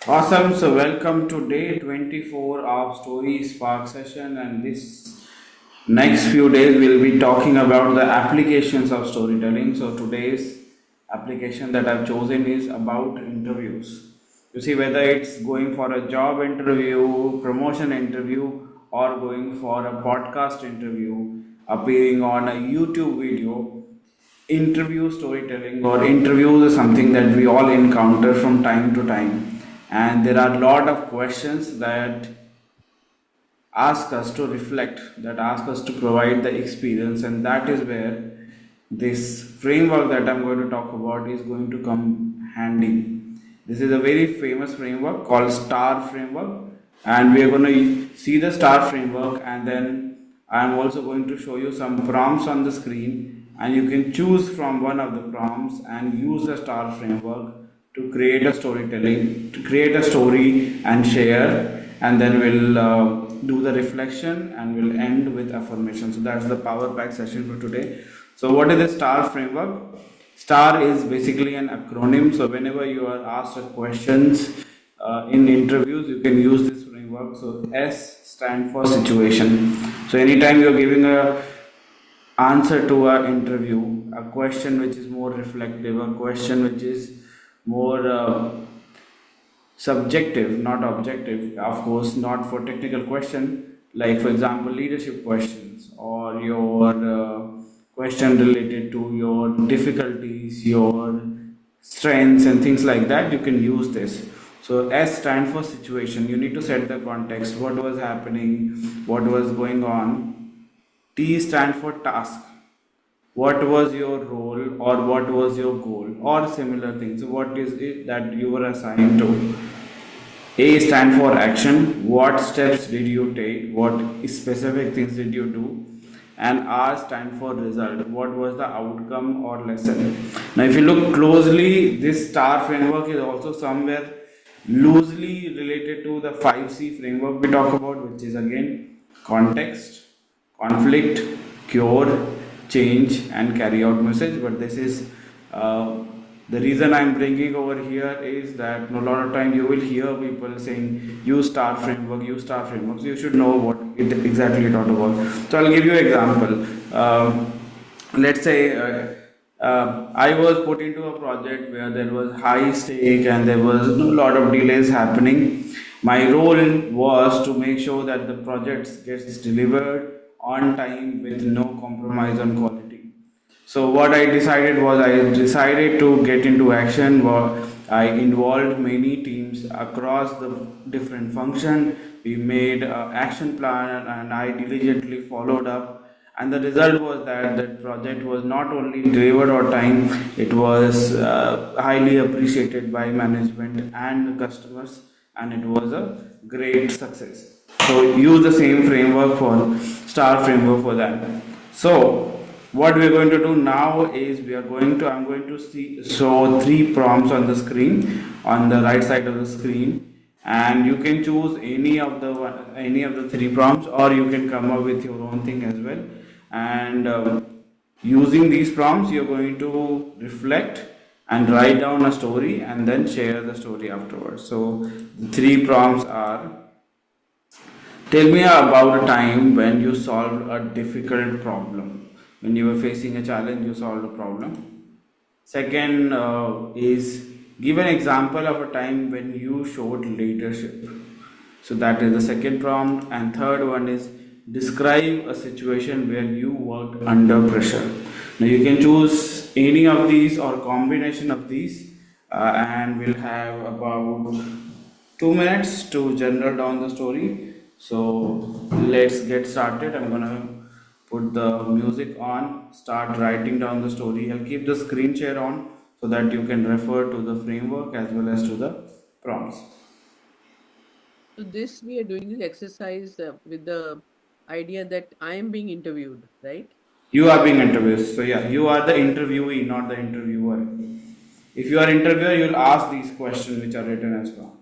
Awesome. So, welcome to day 24 of Story Spark session. And this next few days, we'll be talking about the applications of storytelling. So, today's application that I've chosen is about interviews. You see, whether it's going for a job interview, promotion interview, or going for a podcast interview, appearing on a YouTube video, interview storytelling or interviews is something that we all encounter from time to time, and there are a lot of questions that ask us to reflect, that ask us to provide the experience, and that is where this framework that I'm going to talk about is going to come handy. This is a very famous framework called star framework, and we are going to see the star framework, and then I'm also going to show you some prompts on the screen, and you can choose from one of the prompts and use the star framework to create a storytelling, to create a story and share, and then we'll do the reflection and we'll end with affirmation. So that's the power pack session for today. So what is the star framework? Star is basically an acronym. So whenever you are asked a questions in interviews, you can use this framework. So S stand for situation. So anytime you're giving a answer to an interview, a question which is more reflective, a question which is more subjective, not objective, of course, not for technical question, like for example, leadership questions or your question related to your difficulties, your strengths, and things like that, you can use this. So S stand for situation. You need to set the context, what was happening, what was going on. T stand for task. What was your role or what was your goal or similar things. So what is it that you were assigned to? A stand for action. What steps did you take? What specific things did you do? And R stand for result. What was the outcome or lesson? Now, if you look closely, this STAR framework is also somewhere loosely related to the 5C framework we talk about, which is again context, conflict, cure, change, and carry out message. But this is the reason I'm bringing over here is that a lot of time you will hear people saying use star framework, use star framework. So you should know what it exactly talk about. So I'll give you an example. Let's say I was put into a project where there was high stake and there was a lot of delays happening. My role was to make sure that the project gets delivered on time with no compromise on quality. So what I decided was I decided to get into action. I involved many teams across the different function. We made an action plan and I diligently followed up. And the result was that that project was not only delivered on time, it was highly appreciated by management and the customers, and it was a great success. So use the same framework for star framework for that. So what we are going to do now is I'm going to show three prompts on the screen, on the right side of the screen, and you can choose any of the three prompts, or you can come up with your own thing as well. And using these prompts, you're going to reflect and write down a story and then share the story afterwards. So the three prompts are: tell me about a time when you solved a difficult problem. When you were facing a challenge, you solved a problem. Second is give an example of a time when you showed leadership. So that is the second prompt. And third one is describe a situation where you worked under pressure. Now you can choose any of these or combination of these, and we'll have about 2 minutes to generate down the story. So let's get started. I'm gonna put the music on, start writing down the story. I'll keep the screen share on so that you can refer to the framework as well as to the prompts. So this we are doing this exercise with the idea that I am being interviewed, right? You are being interviewed. So yeah, you are the interviewee, not the interviewer. If you are interviewer, you'll ask these questions which are written as well.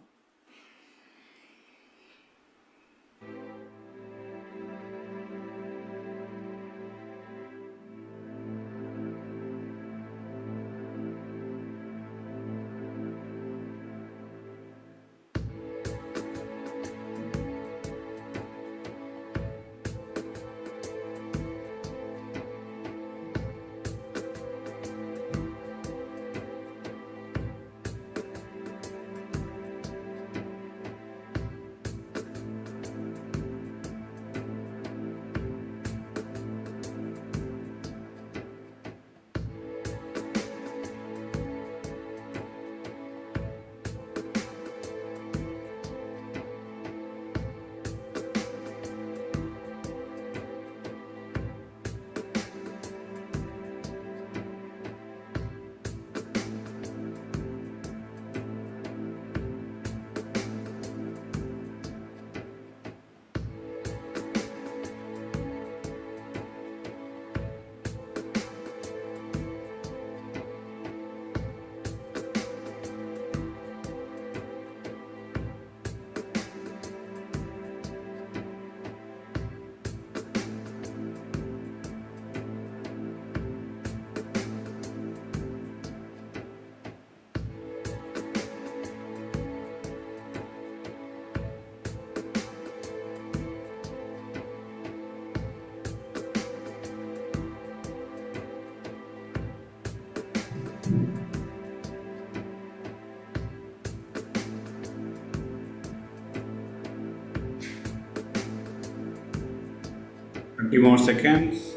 30 more seconds.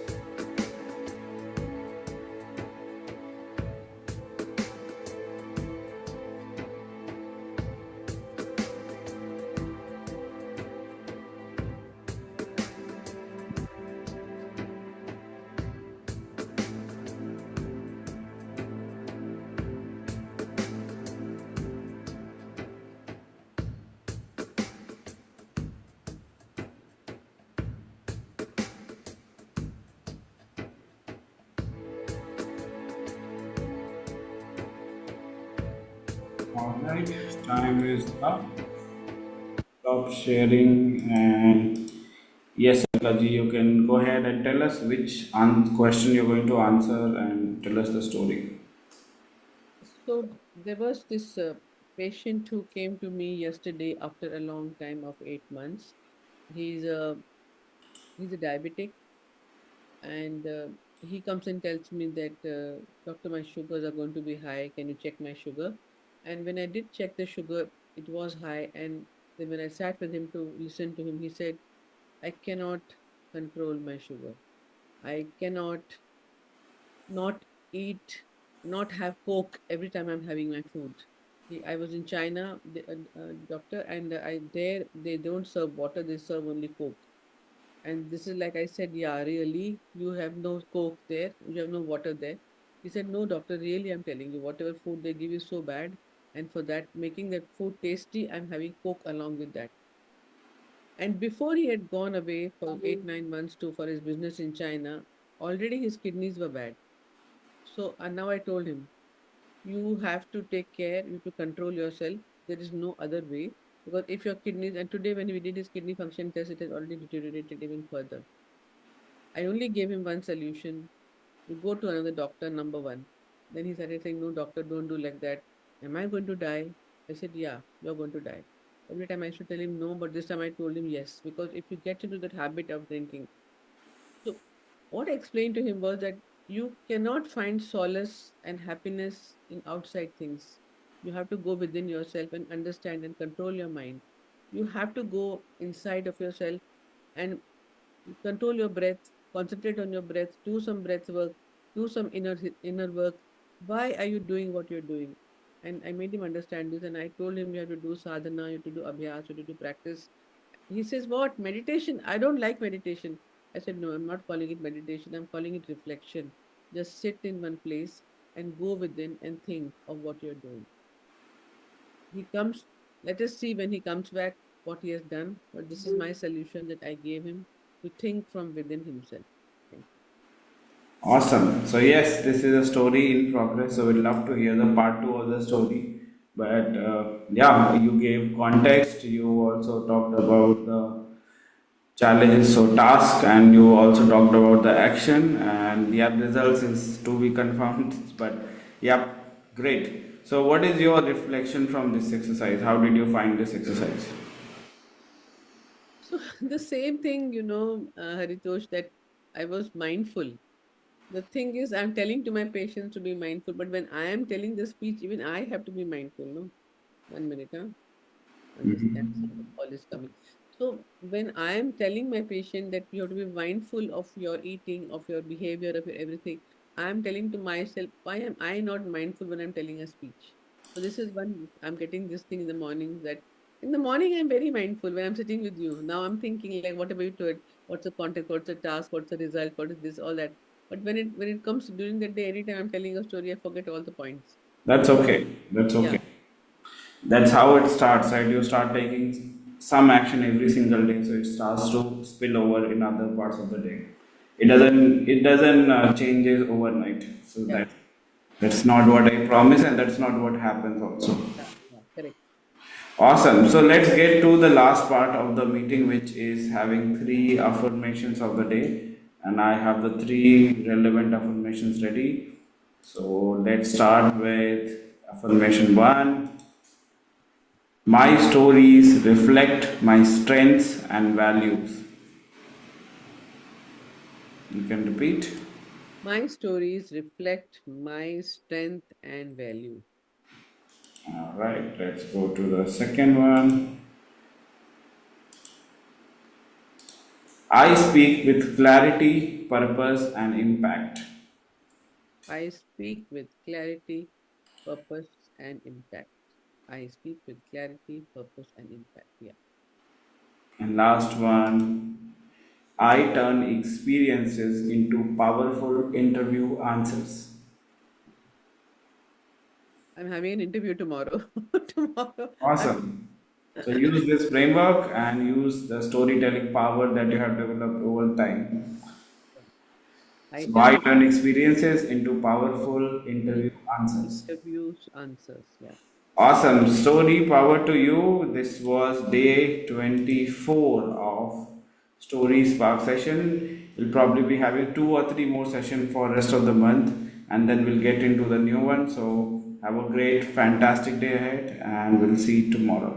All right, time is up. Stop sharing and yes, Akaji, you can go ahead and tell us which question you're going to answer and tell us the story. So there was this patient who came to me yesterday after a long time of 8 months. He's a he's a diabetic, and he comes and tells me that, doctor, my sugars are going to be high. Can you check my sugar? And when I did check the sugar, it was high. And then when I sat with him to listen to him, he said, I cannot control my sugar. I cannot not eat, not have Coke every time I'm having my food. I was in China, doctor, and I there they don't serve water; they serve only Coke. And this is like I said, yeah, really, you have no Coke there, you have no water there. He said, no, doctor, really, I'm telling you, whatever food they give is so bad, and for that making that food tasty, I'm having Coke along with that. And before he had gone away for 8 9 months to for his business in China, already his kidneys were bad. So and now I told him, you have to take care, you have to control yourself. There is no other way. Because if your kidneys, and today when we did his kidney function test, it has already deteriorated even further. I only gave him one solution. You go to another doctor, number one. Then he started saying, no, doctor, don't do like that. Am I going to die? I said, yeah, you're going to die. Every time I used to tell him no, but this time I told him yes. Because if you get into that habit of drinking, so what I explained to him was that you cannot find solace and happiness in outside things. You have to go within yourself and understand and control your mind. You have to go inside of yourself and control your breath, concentrate on your breath, do some breath work, do some inner work. Why are you doing what you're doing? And I made him understand this, and I told him you have to do sadhana, you have to do abhyas, you have to do practice. He says, what? Meditation? I don't like meditation. I said, no, I'm not calling it meditation. I'm calling it reflection. Just sit in one place and go within and think of what you're doing. He comes, let us see when he comes back what he has done. But this is my solution that I gave him to think from within himself. Thank you. Awesome. So yes, this is a story in progress. So we'd love to hear the part two of the story. But yeah, you gave context. You also talked about the challenges, so task, and you also talked about the action. And yeah, results is to be confirmed. But yeah, great. So what is your reflection from this exercise? How did you find this exercise? So the same thing, Haritosh, that I was mindful. The thing is, I'm telling to my patients to be mindful, but when I am telling the speech, even I have to be mindful. No, 1 minute, huh? Understand? The call is coming. So when I am telling my patient that you have to be mindful of your eating, of your behavior, of your everything, I am telling to myself, why am I not mindful when I'm telling a speech? So this is one I'm getting this thing in the morning, that in the morning I'm very mindful when I'm sitting with you. Now I'm thinking like what about it? What's the context? What's the task? What's the result? What is this? All that. But when it comes to during the day, anytime I'm telling a story, I forget all the points. That's So okay. That's yeah, okay. That's how it starts, right? You start taking some action every single day, so it starts to spill over in other parts of the day. It doesn't changes overnight. So yeah, that's not what I promise, and that's not what happens also. yeah, correct. Awesome. So let's get to the last part of the meeting, which is having three affirmations of the day, and I have the three relevant affirmations ready. So let's start with affirmation one. My stories reflect my strengths and values. You can repeat. My stories reflect my strength and value. All right, let's go to the second one. I speak with clarity, purpose, and impact. I speak with clarity, purpose, and impact. I speak with clarity, purpose, and impact. Yeah. And last one, I turn experiences into powerful interview answers. I'm having an interview tomorrow. Tomorrow, I'm. Awesome. So use this framework and use the storytelling power that you have developed over time. I So I turn turn experiences into powerful into interview answers. interviews answers. Yeah. Awesome. Story power to you. This was day 24 of Story Spark session. We'll probably be having two or three more sessions for rest of the month and then we'll get into the new one. So have a great, fantastic day ahead and we'll see you tomorrow.